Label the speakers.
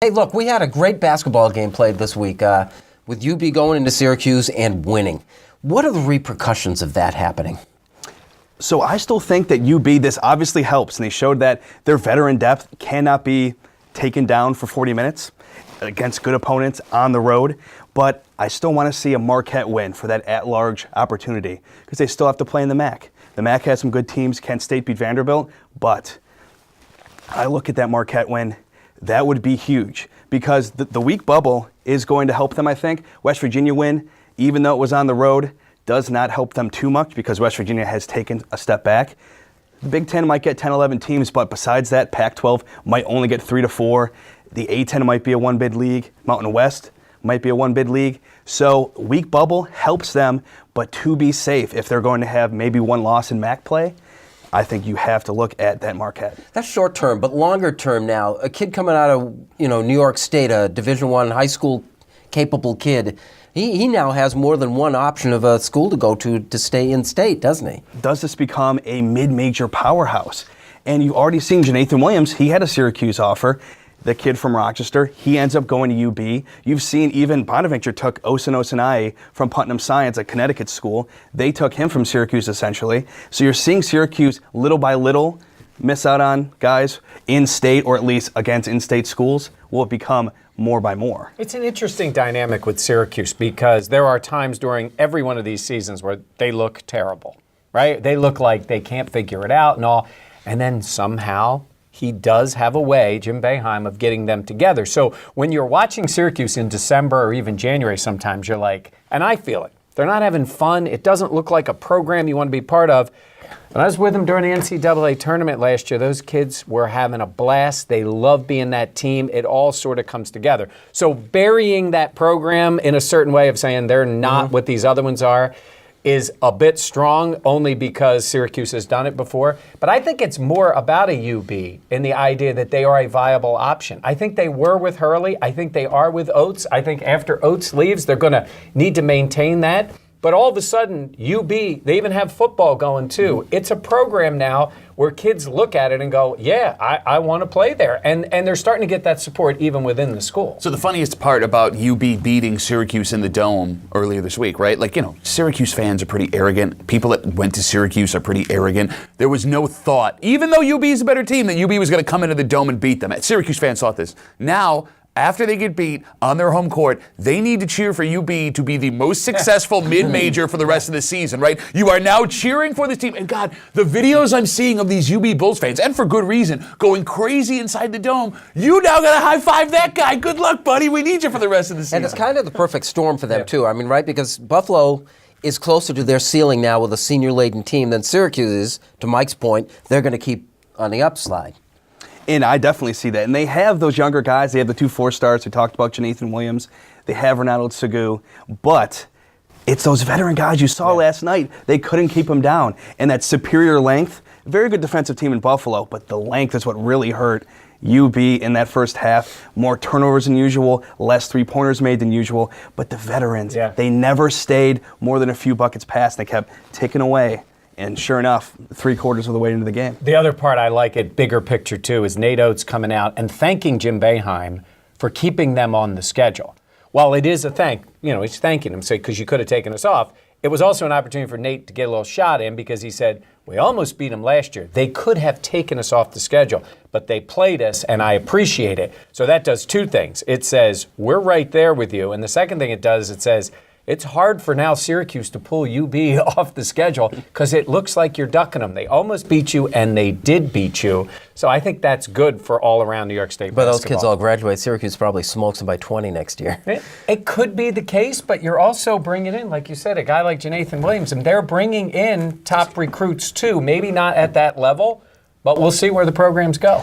Speaker 1: Hey, look, we had a great basketball game played this week with UB going into Syracuse and winning. What are the repercussions of that happening?
Speaker 2: So I still think that UB, this obviously helps, and they showed that their veteran depth cannot be taken down for 40 minutes against good opponents on the road. But I still want to see a Marquette win for that at-large opportunity because they still have to play in the MAC. The MAC has some good teams. Kent State beat Vanderbilt, but I look at that Marquette win. That would be huge because the week bubble is going to help them, I think. West Virginia win, even though it was on the road, does not help them too much because West Virginia has taken a step back. The Big Ten might get 10, 11 teams, but besides that, Pac-12 might only get 3 to 4. The A-10 might be a one-bid league. Mountain West might be a one-bid league. So week bubble helps them, but to be safe, if they're going to have maybe one loss in MAC play, I think you have to look at that Marquette.
Speaker 1: That's short term, but longer term now. A kid coming out of New York State, a Division I high school capable kid, he now has more than one option of a school to go to stay in state, doesn't he?
Speaker 2: Does this become a mid-major powerhouse? And you've already seen Jonathan Williams. He had a Syracuse offer. The kid from Rochester, he ends up going to UB. You've seen even Bonaventure took Osen Osenai from Putnam Science, a Connecticut school. They took him from Syracuse, essentially. So you're seeing Syracuse, little by little, miss out on guys in-state, or at least against in-state schools. Will it become more by more?
Speaker 3: It's an interesting dynamic with Syracuse because there are times during every one of these seasons where they look terrible, right? They look like they can't figure it out and all. And then somehow he does have a way, Jim Boeheim, of getting them together. So when you're watching Syracuse in December or even January sometimes, you're like, and I feel it, they're not having fun. It doesn't look like a program you want to be part of. When I was with them during the NCAA tournament last year, those kids were having a blast. They love being that team. It all sort of comes together. So burying that program in a certain way of saying they're not what these other ones are is a bit strong only because Syracuse has done it before. But I think it's more about a UB in the idea that they are a viable option. I think they were with Hurley. I think they are with Oates. I think after Oates leaves, they're going to need to maintain that. But all of a sudden, UB, they even have football going too. It's a program now where kids look at it and go, yeah, I want to play there. And they're starting to get that support even within the school.
Speaker 4: So the funniest part about UB beating Syracuse in the Dome earlier this week, right? Like, Syracuse fans are pretty arrogant. People that went to Syracuse are pretty arrogant. There was no thought, even though UB is a better team, that UB was going to come into the Dome and beat them. Syracuse fans thought this. Now, after they get beat on their home court, they need to cheer for UB to be the most successful mid-major for the rest of the season, right? You are now cheering for this team. And God, the videos I'm seeing of these UB Bulls fans, and for good reason, going crazy inside the Dome, you now got to high-five that guy. Good luck, buddy. We need you for the rest of the season.
Speaker 1: And it's kind of the perfect storm for them, too. I mean, right? Because Buffalo is closer to their ceiling now with a senior-laden team than Syracuse is. To Mike's point, they're going to keep on the upslide.
Speaker 2: And I definitely see that. And they have those younger guys. They have the 2 4-stars. We talked about Jonathan Williams. They have Ronaldo Segu. But it's those veteran guys you saw last night. They couldn't keep them down. And that superior length, very good defensive team in Buffalo, but the length is what really hurt UB in that first half. More turnovers than usual, less three-pointers made than usual. But the veterans, they never stayed more than a few buckets past. They kept ticking away. And sure enough, 3/4 of the way into the game.
Speaker 3: The other part I like it, bigger picture too, is Nate Oates coming out and thanking Jim Boeheim for keeping them on the schedule. While it is a he's thanking him, because you could have taken us off. It was also an opportunity for Nate to get a little shot in because he said, we almost beat them last year. They could have taken us off the schedule, but they played us, and I appreciate it. So that does 2 things. It says, we're right there with you. And the second thing it does, it says, it's hard for now Syracuse to pull UB off the schedule because it looks like you're ducking them. They almost beat you, and they did beat you. So I think that's good for all around New York State basketball.
Speaker 1: But those kids all graduate. Syracuse probably smokes them by 20 next year.
Speaker 3: It could be the case, but you're also bringing in, like you said, a guy like Jonathan Williams, and they're bringing in top recruits too. Maybe not at that level, but we'll see where the programs go.